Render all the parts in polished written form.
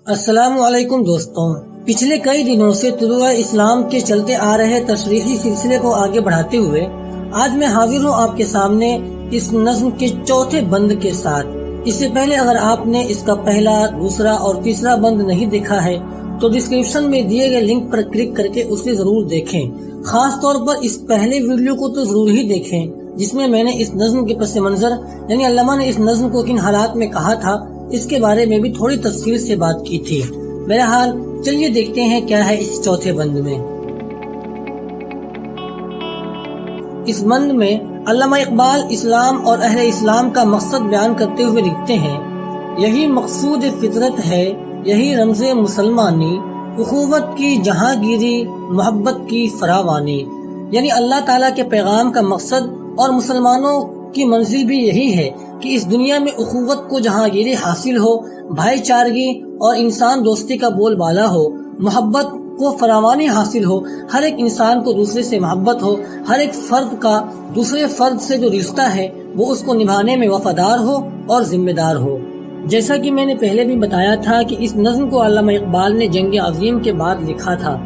السلام علیکم دوستوں، پچھلے کئی دنوں سے طلوع اسلام کے چلتے آ رہے تشریحی سلسلے کو آگے بڑھاتے ہوئے آج میں حاضر ہوں آپ کے سامنے اس نظم کے چوتھے بند کے ساتھ۔ اس سے پہلے اگر آپ نے اس کا پہلا، دوسرا اور تیسرا بند نہیں دیکھا ہے تو ڈسکرپشن میں دیے گئے لنک پر کلک کر کے اسے ضرور دیکھیں۔ خاص طور پر اس پہلے ویڈیو کو تو ضرور ہی دیکھیں جس میں نے اس نظم کے پس منظر یعنی علامہ نے اس نظم کو کن حالات میں کہا تھا اس کے بارے میں بھی تھوڑی تفصیل سے بات کی تھی۔ بہرحال چلیے دیکھتے ہیں کیا ہے اس چوتھے بند میں۔ اس بند میں علامہ اقبال اسلام اور اہل اسلام کا مقصد بیان کرتے ہوئے لکھتے ہیں، یہی مقصود فطرت ہے، یہی رمز مسلمانی، اخوت کی جہانگیری، محبت کی فراوانی۔ یعنی اللہ تعالیٰ کے پیغام کا مقصد اور مسلمانوں کی منزل بھی یہی ہے کہ اس دنیا میں اخوت کو جہانگیری حاصل ہو، بھائی چارگی اور انسان دوستی کا بول بالا ہو، محبت کو فراوانی حاصل ہو، ہر ایک انسان کو دوسرے سے محبت ہو، ہر ایک فرد کا دوسرے فرد سے جو رشتہ ہے وہ اس کو نبھانے میں وفادار ہو اور ذمہ دار ہو۔ جیسا کہ میں نے پہلے بھی بتایا تھا کہ اس نظم کو علامہ اقبال نے جنگ عظیم کے بعد لکھا تھا،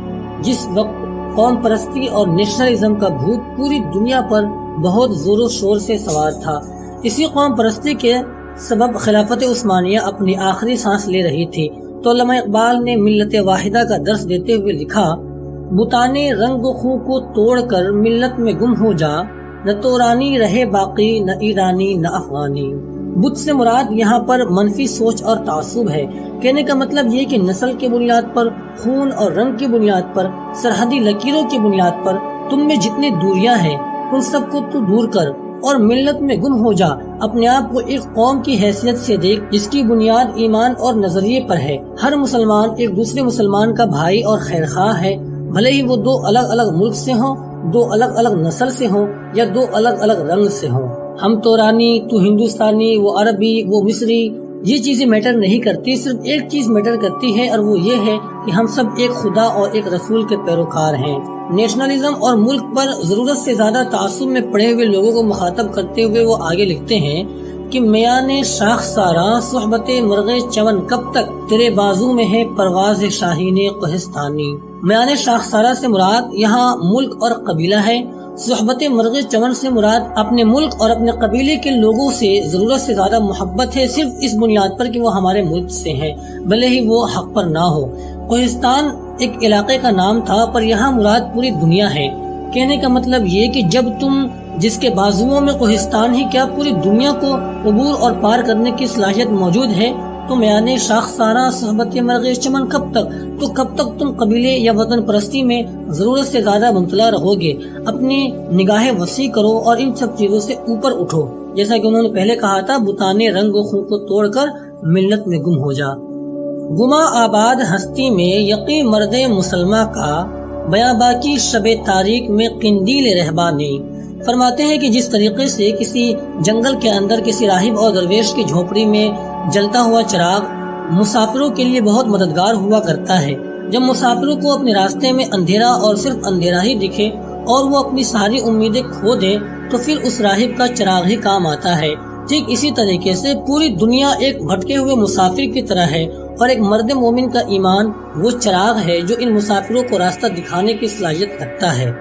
جس وقت قوم پرستی اور نیشنلزم کا بھوت پوری دنیا پر بہت زور و شور سے سوار تھا۔ اسی قوم پرستی کے سبب خلافت عثمانیہ اپنی آخری سانس لے رہی تھی، تو علامہ اقبال نے ملت واحدہ کا درس دیتے ہوئے لکھا، بتانے رنگ و خوں کو توڑ کر ملت میں گم ہو جا، نہ تورانی رہے باقی، نہ ایرانی نہ افغانی۔ بت سے مراد یہاں پر منفی سوچ اور تعصب ہے۔ کہنے کا مطلب یہ کہ نسل کی بنیاد پر، خون اور رنگ کی بنیاد پر، سرحدی لکیروں کی بنیاد پر تم میں جتنی دوریاں ہیں ان سب کو تو دور کر اور ملت میں گم ہو جا، اپنے آپ کو ایک قوم کی حیثیت سے دیکھ جس کی بنیاد ایمان اور نظریے پر ہے۔ ہر مسلمان ایک دوسرے مسلمان کا بھائی اور خیرخواہ ہے، بھلے ہی وہ دو الگ الگ ملک سے ہوں، دو الگ الگ نسل سے ہوں یا دو الگ الگ رنگ سے ہوں۔ ہم تورانی، تو ہندوستانی، وہ عربی، وہ مصری، یہ چیزیں میٹر نہیں کرتی، صرف ایک چیز میٹر کرتی ہے اور وہ یہ ہے کہ ہم سب ایک خدا اور ایک رسول کے پیروکار ہیں۔ نیشنلزم اور ملک پر ضرورت سے زیادہ تعصب میں پڑے ہوئے لوگوں کو مخاطب کرتے ہوئے وہ آگے لکھتے ہیں کہ میان شاخ ساراں صحبت مرغ چمن کب تک، تیرے بازو میں ہے پرواز شاہین کوہستانی۔ میان شاخ سارا سے مراد یہاں ملک اور قبیلہ ہے، صحبت مرغ چمن سے مراد اپنے ملک اور اپنے قبیلے کے لوگوں سے ضرورت سے زیادہ محبت ہے، صرف اس بنیاد پر کہ وہ ہمارے ملک سے ہیں، بھلے ہی وہ حق پر نہ ہو۔ کوہستان ایک علاقے کا نام تھا پر یہاں مراد پوری دنیا ہے۔ کہنے کا مطلب یہ کہ جب تم جس کے بازوؤں میں کوہستان ہی کیا پوری دنیا کو عبور اور پار کرنے کی صلاحیت موجود ہے، تو میانے شاخ سارا صحبت مرغ چمن کب تک، تو کب تک تم قبیلے یا وطن پرستی میں ضرورت سے زیادہ مبتلا رہو گے؟ اپنی نگاہیں وسیع کرو اور ان سب چیزوں سے اوپر اٹھو، جیسا کہ انہوں نے پہلے کہا تھا، بتانے رنگ و خوں کو توڑ کر ملت میں گم ہو جا۔ گما آباد ہستی میں یقی مرد مسلمہ کا، بیاں باقی شب تاریک میں قندیل رہبانی۔ فرماتے ہیں کہ جس طریقے سے کسی جنگل کے اندر کسی راہب اور درویش کی جھونپڑی میں جلتا ہوا چراغ مسافروں کے لیے بہت مددگار ہوا کرتا ہے، جب مسافروں کو اپنے راستے میں اندھیرا اور صرف اندھیرا ہی دکھے اور وہ اپنی ساری امیدیں کھو دے تو پھر اس راہب کا چراغ ہی کام آتا ہے۔ ٹھیک اسی طریقے سے پوری دنیا ایک بھٹکے ہوئے مسافر کی طرح ہے اور ایک مرد مومن کا ایمان وہ چراغ ہے جو ان مسافروں کو راستہ دکھانے کی صلاحیت رکھتا ہے۔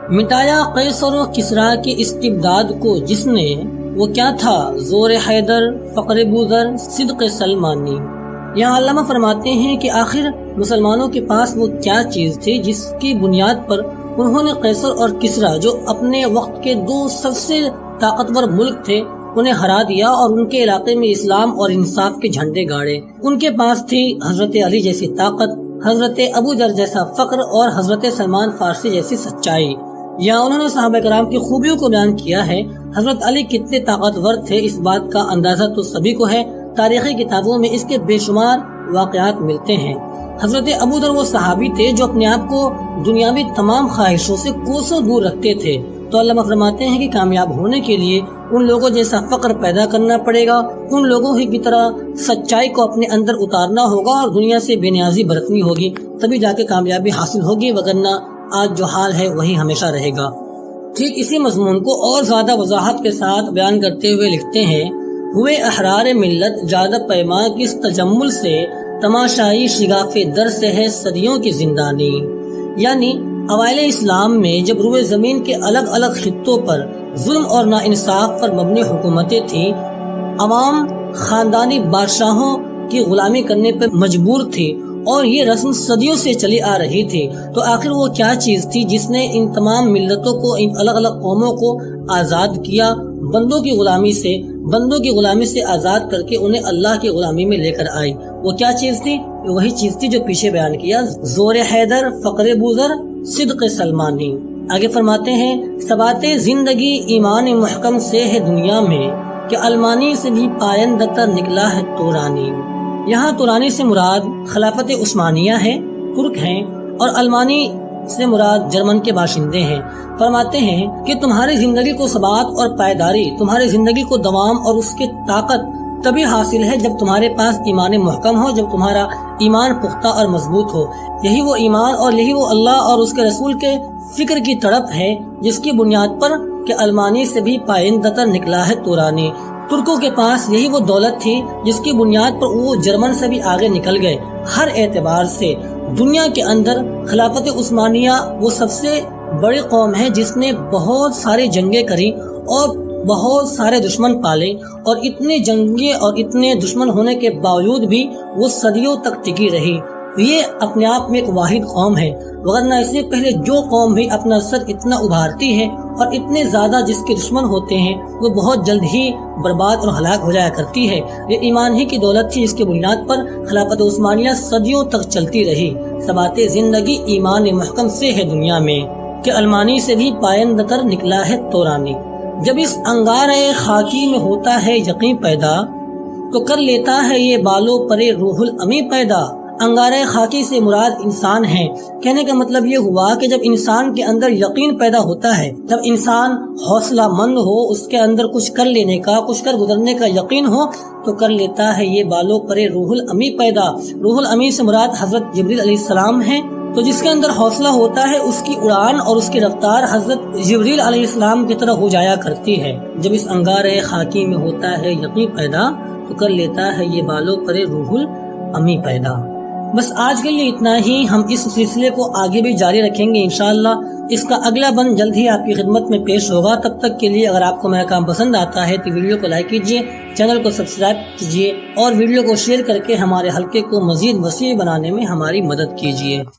مٹایا قیصر و کسریٰ کی استبداد کو جس نے، وہ کیا تھا زور حیدر، فقر بوذر، صدق سلمانی۔ یہاں علامہ فرماتے ہیں کہ آخر مسلمانوں کے پاس وہ کیا چیز تھی جس کی بنیاد پر انہوں نے قیصر اور کسریٰ، جو اپنے وقت کے دو سب سے طاقتور ملک تھے، انہیں ہرا دیا اور ان کے علاقے میں اسلام اور انصاف کے جھنڈے گاڑے۔ ان کے پاس تھی حضرت علی جیسی طاقت، حضرت ابو ذر جیسا فقر اور حضرت سلمان فارسی جیسی سچائی۔ یہاں انہوں نے صحابہ کرام کی خوبیوں کو بیان کیا ہے۔ حضرت علی کتنے طاقتور تھے اس بات کا اندازہ تو سبھی کو ہے، تاریخی کتابوں میں اس کے بے شمار واقعات ملتے ہیں۔ حضرت ابو ذر وہ صحابی تھے جو اپنے آپ کو دنیاوی تمام خواہشوں سے کوسوں دور رکھتے تھے، تو علامہ فرماتے ہیں کہ کامیاب ہونے کے لیے ان لوگوں جیسا فقر پیدا کرنا پڑے گا، ان لوگوں ہی کی طرح سچائی کو اپنے اندر اتارنا ہوگا اور دنیا سے بے نیازی برتنی ہوگی، تبھی جا کے کامیابی حاصل ہوگی، وگرنہ آج جو حال ہے وہی ہمیشہ رہے گا۔ ٹھیک اسی مضمون کو اور زیادہ وضاحت کے ساتھ بیان کرتے ہوئے لکھتے ہیں، ہوئے احرار ملت جادہ پیما کس تجمل سے، تماشائی شگاف در سے ہے صدیوں کی زندانی. یعنی اوائل اسلام میں جب روئے زمین کے الگ الگ خطوں پر ظلم اور ناانصاف پر مبنی حکومتیں تھیں، عوام خاندانی بادشاہوں کی غلامی کرنے پر مجبور تھی اور یہ رسم صدیوں سے چلی آ رہی تھی، تو آخر وہ کیا چیز تھی جس نے ان تمام ملتوں کو، ان الگ الگ قوموں کو آزاد کیا، بندوں کی غلامی سے آزاد کر کے انہیں اللہ کی غلامی میں لے کر آئی؟ وہ کیا چیز تھی؟ وہی چیز تھی جو پیچھے بیان کیا، زور حیدر، فقر بوذر، صدق سلمانی. آگے فرماتے ہیں ثبات زندگی ایمان محکم سے ہے دنیا میں، کہ المانی سے بھی پائندہ تر نکلا ہے تورانی. یہاں تورانی سے مراد خلافت عثمانیہ ہے، ترک ہیں، اور المانی سے مراد جرمن کے باشندے ہیں. فرماتے ہیں کہ تمہاری زندگی کو ثبات اور پائیداری، تمہاری زندگی کو دوام اور اس کی طاقت تبھی حاصل ہے جب تمہارے پاس ایمان محکم ہو، جب تمہارا ایمان پختہ اور مضبوط ہو. یہی وہ ایمان اور یہی وہ اللہ اور اس کے رسول کے فکر کی تڑپ ہے جس کی بنیاد پر کہ المانی سے بھی پائندہ تر نکلا ہے تورانی. ترکوں کے پاس یہی وہ دولت تھی جس کی بنیاد پر وہ جرمن سے بھی آگے نکل گئے. ہر اعتبار سے دنیا کے اندر خلافت عثمانیہ وہ سب سے بڑی قوم ہے جس نے بہت ساری جنگیں کری اور بہت سارے دشمن پالے، اور اتنے جنگیں اور اتنے دشمن ہونے کے باوجود بھی وہ صدیوں تک ٹکی رہی. یہ اپنے آپ میں ایک واحد قوم ہے، ورنہ اس سے پہلے جو قوم بھی اپنا سر اتنا ابھارتی ہے اور اتنے زیادہ جس کے دشمن ہوتے ہیں وہ بہت جلد ہی برباد اور ہلاک ہو جایا کرتی ہے. یہ ایمان ہی کی دولت تھی جس کی بنیاد پر خلافت عثمانیہ صدیوں تک چلتی رہی. ثبات زندگی ایمان محکم سے ہے دنیا میں، کہ المانی سے بھی پائندہ تر نکلا ہے تورانی. جب اس انگارے خاکی میں ہوتا ہے یقین پیدا، تو کر لیتا ہے یہ بالوں پرے روح الامی پیدا. انگارے خاکی سے مراد انسان ہے. کہنے کا مطلب یہ ہوا کہ جب انسان کے اندر یقین پیدا ہوتا ہے، جب انسان حوصلہ مند ہو، اس کے اندر کچھ کر لینے کا، کچھ کر گزرنے کا یقین ہو، تو کر لیتا ہے یہ بالوں پرے روح الامی پیدا. روح الامی سے مراد حضرت جبریل علیہ السلام ہیں. تو جس کے اندر حوصلہ ہوتا ہے اس کی اڑان اور اس کی رفتار حضرت جبریل علیہ السلام کی طرح ہو جایا کرتی ہے. جب اس انگارے خاکی میں ہوتا ہے یقین پیدا، تو کر لیتا ہے یہ بالوں پرے روح الامی پیدا. بس آج کے لیے اتنا ہی. ہم اس سلسلے کو آگے بھی جاری رکھیں گے انشاءاللہ. اس کا اگلا بند جلد ہی آپ کی خدمت میں پیش ہوگا. تب تک کے لیے اگر آپ کو میرا کام پسند آتا ہے تو ویڈیو کو لائک کیجیے، چینل کو سبسکرائب کیجیے اور ویڈیو کو شیئر کر کے ہمارے حلقے کو مزید وسیع بنانے میں ہماری مدد کیجیے.